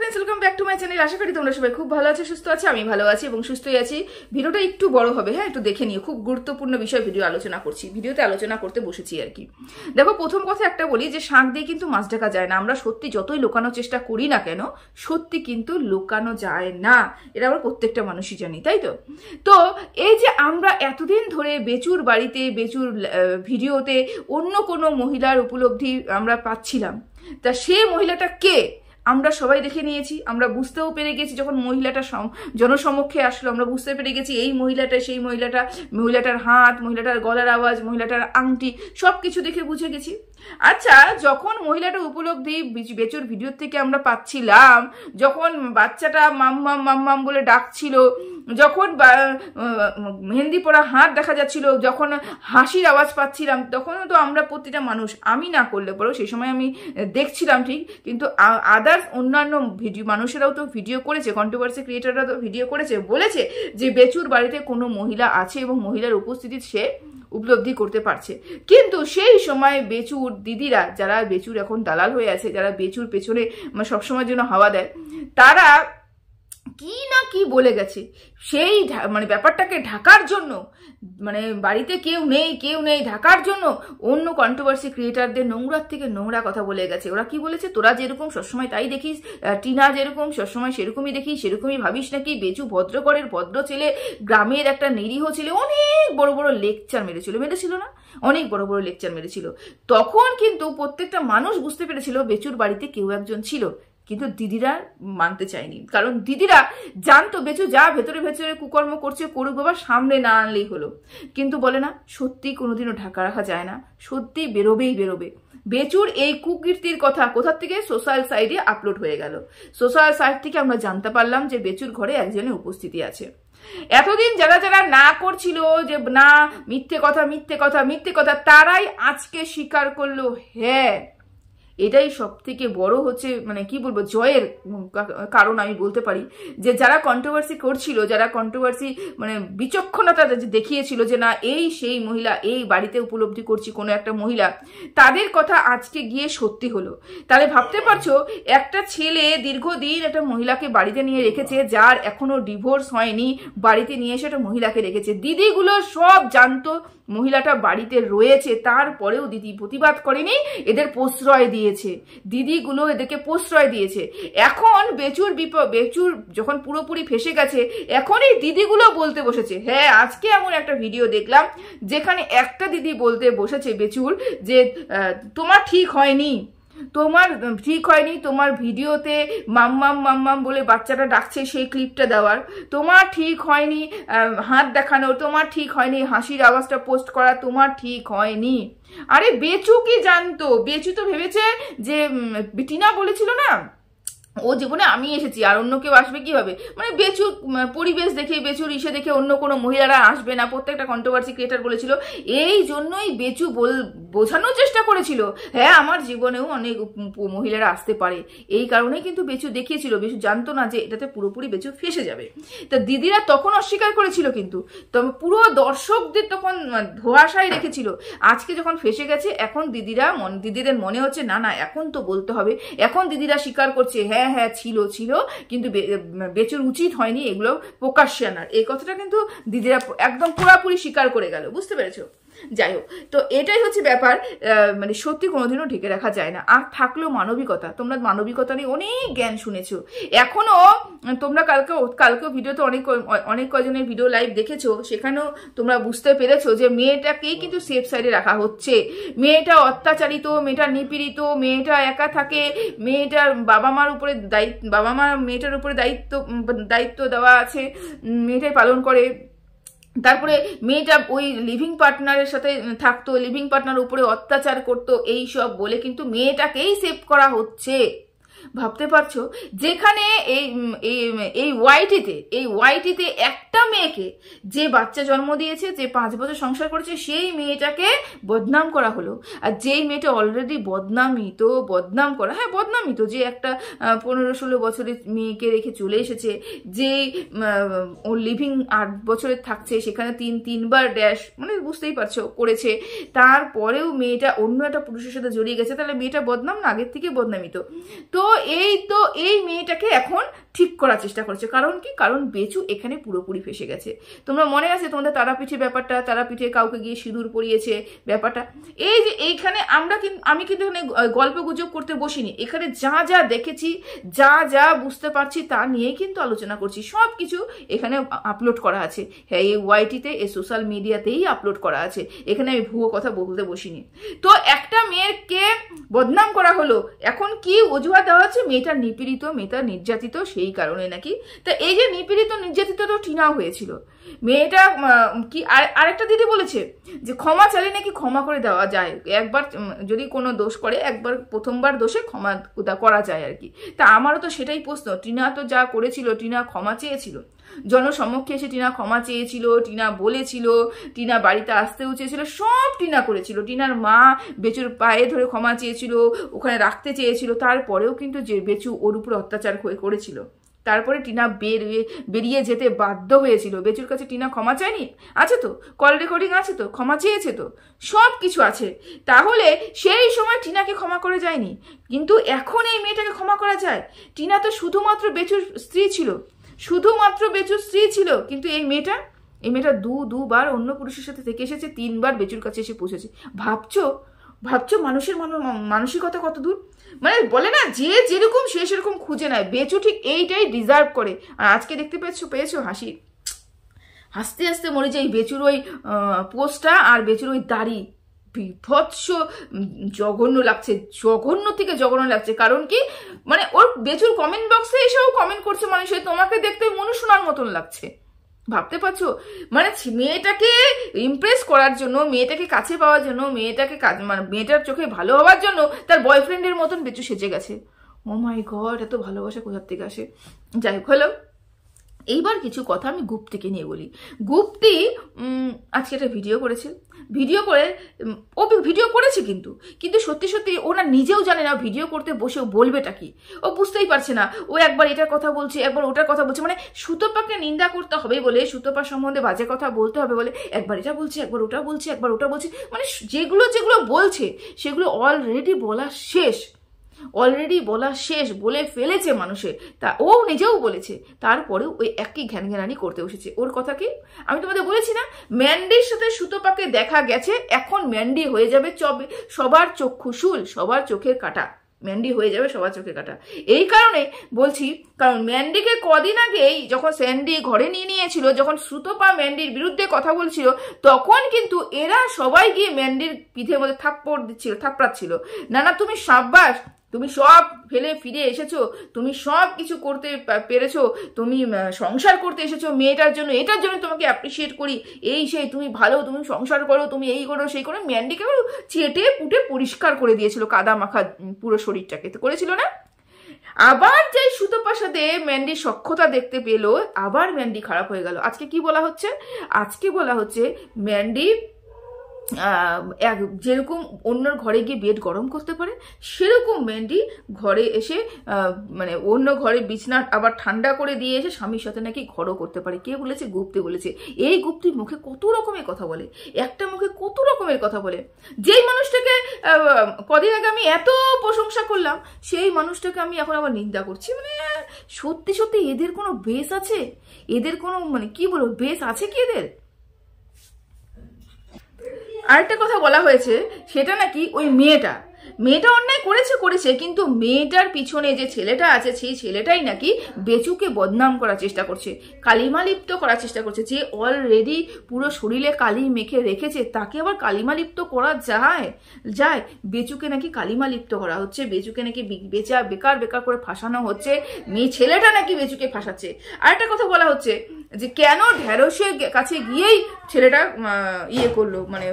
Friends, welcome back to my channel. আশা করি তোমরা সবাই খুব ভালো আছো, সুস্থ আছো। আমি ভালো আছি এবং সুস্থই আছি। ভিডিওটা একটু বড় হবে, হ্যাঁ, একটু দেখে নিও। খুব গুরুত্বপূর্ণ বিষয় ভিডিও আলোচনা করছি, ভিডিওতে আলোচনা করতে বসেছি আর কি। দেখো, প্রথম কথা একটা বলি যে শাঁখ দিয়ে কিন্তু মাছ ঢাকা যায় না। আমরা সত্যি যতই লুকানোর চেষ্টা করি না কেন, সত্যি কিন্তু লুকানো যায় না, এটা আমরা প্রত্যেকটা মানুষই জানি, তাই তো? তো এই যে আমরা এতদিন ধরে বেচুর বাড়িতে, বেচুর ভিডিওতে অন্য কোনো মহিলার উপলব্ধি আমরা পাচ্ছিলাম, তা সে মহিলাটা কে আমরা সবাই দেখে নিয়েছি। আমরা বুঝতেও পেরে গেছি, যখন মহিলাটা জনসমক্ষে আসলো আমরা বুঝতে পেরে গেছি এই মহিলাটা সেই মহিলাটা। মহিলাটার হাত, মহিলাটার গলার আওয়াজ, মহিলাটার আংটি, সবকিছু দেখে বুঝে গেছি। আচ্ছা, যখন মহিলাটার উপলব্ধি বেচুর ভিডিও থেকে আমরা পাচ্ছিলাম, যখন বাচ্চাটা মাম্মাম মাম্মাম বলে ডাকছিল, যখন মেহেন্দি পরা হাত দেখা যাচ্ছিল, যখন হাসির আওয়াজ পাচ্ছিলাম, তখনও তো আমরা প্রতিটা মানুষ, আমি না করলে পরেও সেই সময় আমি দেখছিলাম ঠিক, কিন্তু আদার্স অন্যান্য ভিডিও মানুষেরাও তো ভিডিও করেছে, কন্ট্রোভার্সি ক্রিয়েটাররা তো ভিডিও করেছে, বলেছে যে বেচুর বাড়িতে কোনো মহিলা আছে এবং মহিলার উপস্থিতি সে উপলব্ধি করতে পারছে। কিন্তু সেই সময় বেচুর দিদিরা, যারা বেচুর এখন দালাল হয়ে আছে, যারা বেচুর পেছনে সবসময়ের জন্য হাওয়া দেয়, তারা কি না কি বলে গেছে সেই ব্যাপারটাকে ঢাকার জন্য, বাড়িতে কেউ নেই ঢাকার জন্য অন্য কন্ট্রোভার্সি ক্রিয়েটারদের নোংরার থেকে নোংরা কথা বলে গেছে। ওরা কি বলেছে, তোরা যেরকম সবসময় তাই দেখিস, টিনা যেরকম সবসময় সেরকমই দেখিস, সেরকমই ভাবিস নাকি? বেচু ভদ্রঘরের ভদ্র ছেলে, গ্রামের একটা নিরীহ ছেলে, অনেক বড় বড় লেকচার মেরেছিল না? অনেক বড় বড় লেকচার মেরেছিল। তখন কিন্তু প্রত্যেকটা মানুষ বুঝতে পেরেছিল বেচুর বাড়িতে কেউ একজন ছিল, কিন্তু দিদিরা মানতে চায়নি। কারণ দিদিরা জানতো বেচু যা ভেতরে ভেতরে কুকর্ম করছে করুক, বাবা, সামনে না আনলেই হলো। কিন্তু বলে না, সত্যি কোনোদিনও ঢাকা রাখা যায় না, সত্যি বেরোবে। বেচুর এই কুকীর্তির কথা কোথা থেকে? সোশ্যাল সাইটে আপলোড হয়ে গেল। সোশ্যাল সাইট থেকে আমরা জানতে পারলাম যে বেচুর ঘরে একজনের উপস্থিতি আছে। এতদিন যারা না করছিল যে না, মিথ্যে কথা, তারাই আজকে স্বীকার করলো। হ্যাঁ, এটাই সব থেকে বড় হচ্ছে কি বলবো, জয়ের কারণ আমি বলতে পারি। যে যারা কন্ট্রোভার্সি করছিল, যারা কন্ট্রোভার্সি বিচক্ষণতা দেখিয়েছিল যে না এই সেই মহিলা, এই বাড়িতে উপলব্ধি করছি কোনো একটা মহিলা, তাদের কথা আজকে গিয়ে সত্যি হলো। তাহলে ভাবতে পারছো, একটা ছেলে দীর্ঘদিন একটা মহিলাকে বাড়িতে নিয়ে রেখেছে, যার এখনো ডিভোর্স হয়নি, বাড়িতে নিয়ে এসে একটা মহিলাকে রেখেছে। দিদিগুলো সব জানতো মহিলাটা বাড়িতে রয়েছে, তারপরেও দিদি প্রতিবাদ করেনি, এদের প্রশ্রয় দিয়েছে। দিদিগুলো এদেরকে প্রশ্রয় দিয়েছে। এখন বেচুর যখন পুরোপুরি ফেসে গেছে, এখন এই দিদিগুলো বলতে বসেছে। হ্যাঁ, আজকে এমন একটা ভিডিও দেখলাম যেখানে একটা দিদি বলতে বসেছে বেচুর যে তোমার ঠিক হয়নি, তোমার ভিডিওতে মাম্মাম বলে বাচ্চাটা ডাকছে সেই ক্লিপটা দেওয়ার, তোমার ঠিক হয়নি হাত দেখানোর, তোমার ঠিক হয়নি হাসির আওয়াজটা পোস্ট করা, তোমার ঠিক হয়নি। আরে বেচু কি জানতো? বেচু তো ভেবেছে যে টিনা বলেছিল না ও জীবনে আমি এসেছি আর অন্য কেউ আসবে কিভাবে, বেচুর পরিবেশ দেখে, বেচুর ইসে দেখে অন্য কোনো মহিলারা আসবে না, প্রত্যেকটা কন্ট্রোভার্সি ক্রিয়েটার বলেছিল। এই জন্যই বেচু বোঝানোর চেষ্টা করেছিল, হ্যাঁ আমার জীবনেও অনেক মহিলারা আসতে পারে। এই কারণেই কিন্তু বেচু দেখিয়েছিল। বেচু জানতো না যে এটাতে পুরোপুরি বেচু ফেসে যাবে। তা দিদিরা তখন অস্বীকার করেছিল, কিন্তু তবে পুরো দর্শকদের তখন ধোঁয়াশায় রেখেছিল। আজকে যখন ফেসে গেছে, এখন দিদিদের মনে হচ্ছে না এখন তো বলতে হবে। এখন দিদিরা স্বীকার করছে, হ্যাঁ ছিল, কিন্তু বেচুর উচিত হয়নি এগুলো প্রকাশ্যে আনার। এই কথাটা কিন্তু দিদিরা একদম পুরোপুরি স্বীকার করে গেল, বুঝতে পেরেছো? যাই হোক, তো এটাই হচ্ছে ব্যাপার। সত্যি কোনোদিনও ঢেকে রাখা যায় না। আর থাকলেও মানবিকতা, তোমরা মানবিকতা নিয়ে অনেক জ্ঞান শুনেছো। এখনো তোমরা কালকেও ভিডিওতে অনেক কজনের ভিডিও লাইভ দেখেছো, সেখানেও তোমরা বুঝতে পেরেছো যে মেয়েটাকেই কিন্তু সেফ সাইডে রাখা হচ্ছে। মেয়েটা অত্যাচারিত, মেয়েটা নিপীড়িত, মেয়েটা একা থাকে, মেয়েটার বাবা মার উপরে মেয়েটার উপরে দায়িত্ব দেওয়া আছে, মেয়েটাই পালন করে। তারপরে মেয়েটা ওই লিভিং পার্টনারের সাথে থাকতো, লিভিং পার্টনার উপরে অত্যাচার করতো, এই সব বলে কিন্তু মেয়েটাকেই সেভ করা হচ্ছে। ভাবতে পারছো, যেখানে এই ওয়াইটিতে একটা মেয়েকে যে বাচ্চা জন্ম দিয়েছে, যে 5 বছর সংসার করেছে, সেই মেয়েটাকে বদনাম করা হলো। আর যেই মেয়েটা অলরেডি বদনাম করা, হ্যাঁ বদনামিত, যে একটা 15-16 বছরের মেয়েকে রেখে চলে এসেছে, যে ও লিভিং 8 বছরের থাকছে, সেখানে 3বার ড্যাশ বুঝতেই পারছো করেছে, তারপরেও মেয়েটা অন্য একটা পুরুষের সাথে জড়িয়ে গেছে। তাহলে মেয়েটা বদনাম না, আগের থেকে বদনামিত। তো এই মেয়েটাকে এখন ঠিক করার চেষ্টা করছে। কারণ কি? কারণ বেচু এখানে পুরোপুরি ফেসে গেছে। তোমরা মনে আছে তোমাদের তারাপীঠে ব্যাপারটা, তারাপীঠে কাউকে গিয়ে সিঁদুর পরিয়েছে ব্যাপারটা। এই যে এইখানে আমি কিন্তু এখানে গল্প গুজব করতে বসিনি, এখানে যা যা দেখেছি, যা যা বুঝতে পারছি তা নিয়েই কিন্তু আলোচনা করছি। সব কিছু এখানে আপলোড করা আছে, হ্যাঁ এই ওয়াইটিতে, এই সোশ্যাল মিডিয়াতেই আপলোড করা আছে। এখানে আমি ভুয়ো কথা বলতে বসিনি। তো একটা মেয়েকে বদনাম করা হলো, এখন কি অজুহাত দেওয়া হচ্ছে? মেয়েটা নিপীড়িত, মেয়েটা নির্যাতিত, সেই কারণে নাকি। তা এই যে নিপীড়িত নির্যাতিত তো টিনাও হয়েছিল। মেয়েটা কি আরেকটা দিদি বলেছে যে ক্ষমা চাইলে নাকি ক্ষমা করে দেওয়া যায়, একবার যদি কোনো দোষ করে একবার প্রথমবার দোষে ক্ষমা করা যায় আর কি। তা আমারও তো সেটাই প্রশ্ন, টিনা তো যা করেছিল, টিনা ক্ষমা চেয়েছিল, জনসমক্ষে এসে টিনা ক্ষমা চেয়েছিল, টিনা বলেছিল, টিনা বাড়িতে আসতেও চেয়েছিল, সব টিনা করেছিল। টিনার মা বেচুর পায়ে ধরে ক্ষমা চেয়েছিল, ওখানে রাখতে চেয়েছিল, তারপরেও কিন্তু যে বেচু ওর উপরে অত্যাচার করেছিল, তারপরে টিনা বেরিয়ে যেতে বাধ্য হয়েছিল। বেচুর কাছে টিনা ক্ষমা চায়নি? আছে তো, কল রেকর্ডিং আছে তো, ক্ষমা চেয়েছে তো, সব কিছু আছে। তাহলে সেই সময় টিনাকে ক্ষমা করে যায়নি, কিন্তু এখন এই মেয়েটাকে ক্ষমা করা যায়? টিনা তো শুধুমাত্র বেচুর স্ত্রী ছিল, শুধুমাত্র বেচুর স্ত্রী ছিল, কিন্তু এই মেয়েটা দুবার অন্য পুরুষের সাথে থেকে এসেছে, 3বার বেচুর কাছে এসে পৌঁছেছে। ভাবছো মানুষের মানসিকতা কত দূর? মানে বলে না, যে যেরকম সে সেরকম খুঁজে নেয়। বেচু ঠিক এইটাই ডিজার্ভ করে। আর আজকে দেখতে পেয়েছো হাসতে হাসতে মরে যায় বেচুর ওই পোস্টটা আর বেচুর ওই দাড়ি, বিভৎস জঘন্য লাগছে, জঘন্য থেকে জঘন্য লাগছে। কারণ কি, মানে ওর বেচুর কমেন্ট বক্সে এসেও কমেন্ট করছে মানুষ, তোমাকে দেখতে মনুষ্যনার মতন লাগছে। ভাবতে পারছো? মানে মেয়েটাকে ইমপ্রেস করার জন্য, মেয়েটাকে কাছে পাওয়ার জন্য, মানে মেয়েটার চোখে ভালো হওয়ার জন্য তার বয়ফ্রেন্ডের মতন বেচু সেজে গেছে। ও মাই গড, এত ভালোবাসা কোথার থেকে আসে? যাই হোক, হলো। এইবার কিছু কথা আমি গুপ্তিকে নিয়ে বলি। গুপ্তি আজকে একটা ভিডিও করেছে, ও ভিডিও করেছে কিন্তু সত্যি ওরা নিজেও জানে না ভিডিও করতে বসে ও বলবেটা কি। ও বুঝতেই পারছে না, ও একবার এটার কথা বলছে, একবার ওটার কথা বলছে। মানে সুতপাকে নিন্দা করতে হবে বলে, সুতপার সম্বন্ধে বাজে কথা বলতে হবে বলে একবার এটা বলছে, একবার ওটা বলছে, একবার ওটা বলছে। মানে যেগুলো বলছে সেগুলো অলরেডি বলা শেষ, বলে ফেলেছে মানুষের। তা ও নিজেও বলেছে, তারপরেও ওই একই ঘ্যানঘ্যানানি করতে বসেছে। ওর কথা কি আমি তোমাদের বলেছি না, ম্যান্ডির সাথে সুতপাকে দেখা গেছে, এখন ম্যান্ডি হয়ে যাবে সবার চক্ষুশূল, সবার চোখের কাটা। ম্যান্ডি হয়ে যাবে সবার চোখে কাটা। এই কারণে বলছি, কারণ ম্যান্ডিকে কদিন আগেই যখন স্যান্ডি ঘরে নিয়েছিল, যখন সুতপা ম্যান্ডির বিরুদ্ধে কথা বলছিল, তখন কিন্তু এরা সবাই গিয়ে ম্যান্ডির পিঠের মধ্যে থাপড়াচ্ছিল। না তুমি সাব্বাস, তুমি সব ফেলে ফিরে এসেছো, তুমি সব কিছু করতে পেরেছো, তুমি সংসার করতে এসেছো মেয়েটার জন্য, এটার জন্য তোমাকে অ্যাপ্রিসিয়েট করি, এই সেই, তুমি ভালো, তুমি সংসার করো, তুমি এই করো সেই করো। ম্যান্ডিকে চেটে পুটে পরিষ্কার করে দিয়েছিল, কাদা মাখা পুরো শরীরটাকে তো করেছিল না। আবার যেই সুতপার সাথে ম্যান্ডি সখ্যতা দেখতে পেলো, আবার ম্যান্ডি খারাপ হয়ে গেল। আজকে কি বলা হচ্ছে? আজকে বলা হচ্ছে ম্যান্ডি যেরকম অন্যর ঘরে গিয়ে বেড গরম করতে পারে, সেরকম ম্যান্ডি ঘরে এসে মানে অন্য ঘরে বিছনা আবার ঠান্ডা করে দিয়ে এসে স্বামীর সাথে নাকি ঘরও করতে পারে। কে বলেছে? গুপ্তি বলেছে। এই গুপ্তির মুখে কত রকমের কথা বলে, একটা মুখে কত রকমের কথা বলে। যেই মানুষটাকে কদিন আগে আমি এত প্রশংসা করলাম, সেই মানুষটাকে আমি এখন আবার নিন্দা করছি। মানে সত্যি এদের কোনো বেস আছে? এদের কোনো মানে কি বলবো, বেস আছে কি এদের? আরেকটা কথা বলা হয়েছে, সেটা নাকি ওই মেয়েটা অন্যায় করেছে, কিন্তু মেয়েটার পিছনে যে ছেলেটা আছে, সেই ছেলেটাই নাকি বেচুকে বদনাম করার চেষ্টা করছে, কালিমা লিপ্ত করার চেষ্টা করছে। যে অলরেডি পুরো শরীরে কালি মেখে রেখেছে, তাকে আবার কালিমা লিপ্ত করা যায়? বেচুকে নাকি কালিমা লিপ্ত করা হচ্ছে, বেচুকে নাকি বেকার করে ফাঁসানো হচ্ছে, মেয়ে ছেলেটা নাকি বেচুকে ফাঁসাচ্ছে। আরেকটা কথা বলা হচ্ছে যে কেন ঢেঁড়সের কাছে গিয়েই ছেলেটা করলো, মানে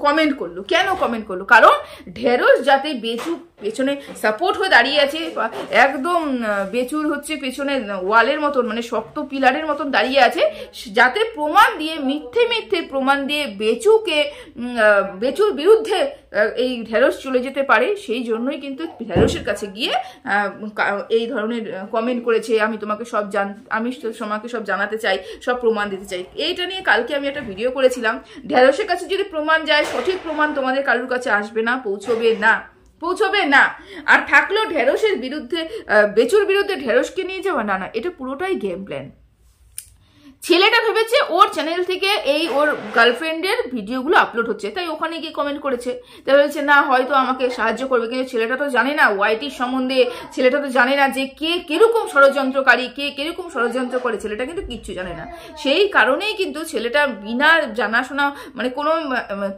কমেন্ট করলো। কেন কমেন্ট করলো? কারণ ঢেঁড়স যাতে বেচু পেছনে সাপোর্ট হয়ে দাঁড়িয়ে আছে, একদম বেচুর হচ্ছে পেছনে ওয়ালের মতন, মানে শক্ত পিলারের মতন দাঁড়িয়ে আছে, যাতে প্রমাণ দিয়ে, মিথ্যে প্রমাণ দিয়ে বেচুর বিরুদ্ধে এই ঢেঁড়স চলে যেতে পারে, সেই জন্যই কিন্তু ঢেঁড়সের কাছে গিয়ে এই ধরনের কমেন্ট করেছে। আমি তোমাকে সব জানাতে চাই, সব প্রমাণ দিতে চাই। এইটা নিয়ে কালকে আমি একটা ভিডিও করেছিলাম। ঢেঁড়সের কাছে যদি প্রমাণ যায়, সঠিক প্রমাণ তোমাদের কারোর কাছে আসবে না, পৌঁছবে না। পৌঁছবে না। আর থাকলো ঢেঁড়সের বিরুদ্ধে, বেচুর বিরুদ্ধে ঢেঁড়সকে নিয়ে যাওয়া, না না, এটা পুরোটাই গেম প্ল্যান। ছেলেটা ভেবেছে ওর চ্যানেল থেকে এই ওর গার্লফ্রেন্ডের ভিডিওগুলো আপলোড হচ্ছে, তাই ওখানে গিয়ে কমেন্ট করেছে। তাই বলছে না হয়তো আমাকে সাহায্য করবে, কিন্তু ছেলেটা তো জানে না ওয়াইটির সম্বন্ধে, ছেলেটা তো জানে না যে কে কিরকম ষড়যন্ত্রকারী, কে কিরকম ষড়যন্ত্র করে, ছেলেটা কিন্তু কিচ্ছু জানে না। সেই কারণেই কিন্তু ছেলেটা বিনা জানাশোনা, মানে কোনো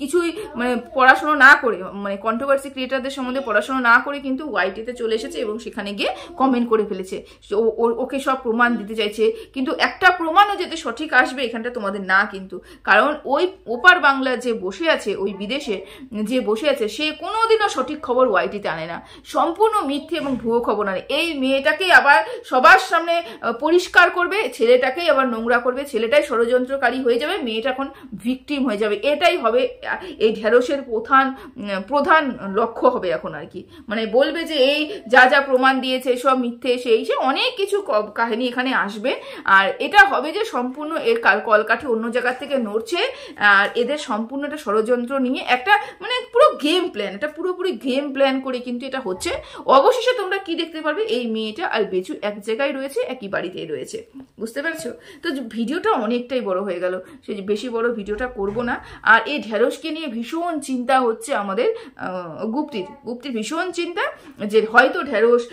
কিছুই, মানে পড়াশোনা না করে, মানে কন্ট্রোভার্সি ক্রিয়েটারদের সম্বন্ধে পড়াশোনা না করে কিন্তু ওয়াইটিতে চলে এসেছে এবং সেখানে গিয়ে কমেন্ট করে ফেলেছে। ওকে সব প্রমাণ দিতে চাইছে, কিন্তু একটা প্রমাণও যে সঠিক আসবে এখানটা তোমাদের না, কিন্তু কারণ ওই ওপার বাংলা যে বসে আছে, ওই বিদেশে যে বসে আছে, সে কোনোদিনও সঠিক খবর ওয়াইটিতে আনে না, সম্পূর্ণ মিথ্যে এবং ভুয়ো খবর আনে। এই মেয়েটাকে আবার সবার সামনে পরিষ্কার করবে, ছেলেটাকেই আবার নোংরা করবে, ছেলেটাই ষড়যন্ত্রকারী হয়ে যাবে, মেয়েটা এখন ভিকটিম হয়ে যাবে। এটাই হবে এই ঢেঁড়সের প্রধান লক্ষ্য হবে এখন আর কি। মানে বলবে যে এই যা যা প্রমাণ দিয়েছে সব মিথ্যে, সে অনেক কিছু কাহিনী এখানে আসবে। আর এটা হবে যে সম্পূর্ণ এর কলকাঠি অন্য জায়গা থেকে নড়ছে, আর এদের সম্পূর্ণ একটা ষড়যন্ত্র নিয়ে একটা মানে পুরো গেম প্ল্যান, এটা পুরোপুরি গেম প্ল্যান করে কিন্তু এটা হচ্ছে। অবশেষে তোমরা কি দেখতে পারবে, এই মেয়েটা আর বেচু এক জায়গায় রয়েছে, একই বাড়িতেই রয়েছে, বুঝতে পারছো? তো ভিডিওটা অনেকটাই বড় হয়ে গেল, সে বেশি বড় ভিডিওটা করব না। আর এই ঢেঁড়সকে নিয়ে ভীষণ চিন্তা হচ্ছে আমাদের গুপ্তির ভীষণ চিন্তা যে হয়তো ঢেঁড়স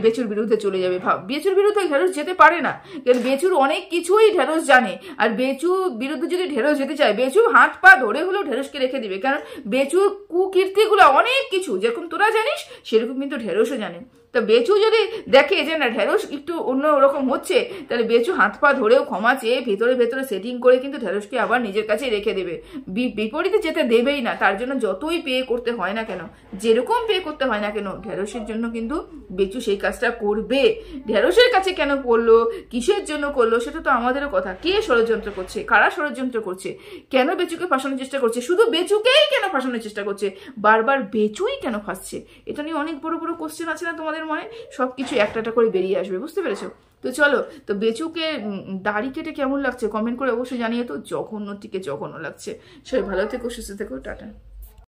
বেচুর বিরুদ্ধে চলে যাবে। বেচুর বিরুদ্ধে ঢেঁড়স যেতে পারে না, কারণ বেচুর অনেক কিছুই ঢেঁড়স জানে। আর বেচু বিরুদ্ধে যদি ঢেঁড়স যেতে চায়, বেচু হাত পা ধরে হলেও ঢেঁড়সকে রেখে দিবে, কারণ বেচুর কুকীর্তিগুলো অনেক কিছু যেরকম তোরা জানিস সেরকম কিন্তু ঢেঁড়সও জানে। তো বেচু যদি দেখে যে না ঢেঁড়স একটু অন্য রকম হচ্ছে, তাহলে বেচু হাত পা ধরেও ক্ষমা চেয়ে ভেতরে সেটিং করে কিন্তু ঢেঁড়সকে আবার নিজের কাছে রেখে দেবে, বিপরীতে যেতে দেবেই না। তার জন্য যতই পে করতে হয় না কেন, যেরকম পে করতে হয় না কেন, ঢেঁড়সের জন্য কিন্তু বেচু সেই কাজটা করবে। ঢেঁড়সের কাছে কেন করলো, কিসের জন্য করলো, সেটা তো আমাদেরও কথা। কে ষড়যন্ত্র করছে, কারা ষড়যন্ত্র করছে, কেন বেচুকে ফাঁসানোর চেষ্টা করছে, শুধু বেচুকেই কেন ফাঁসানোর চেষ্টা করছে, বারবার বেচুই কেন ফাঁসছে, এটা নিয়ে অনেক বড় বড় কোশ্চেন আছে না তোমাদের মনে, সবকিছু একটা একটা করে বেরিয়ে আসবে, বুঝতে পেরেছো? তো চলো, তো বেচুকে দাড়ি কেটে কেমন লাগছে কমেন্ট করে অবশ্যই জানিয়ে তো, জঘন্য থেকে জঘন্য লাগছে। সবাই ভালো থেকো, সুস্থ থেকো, টাটা।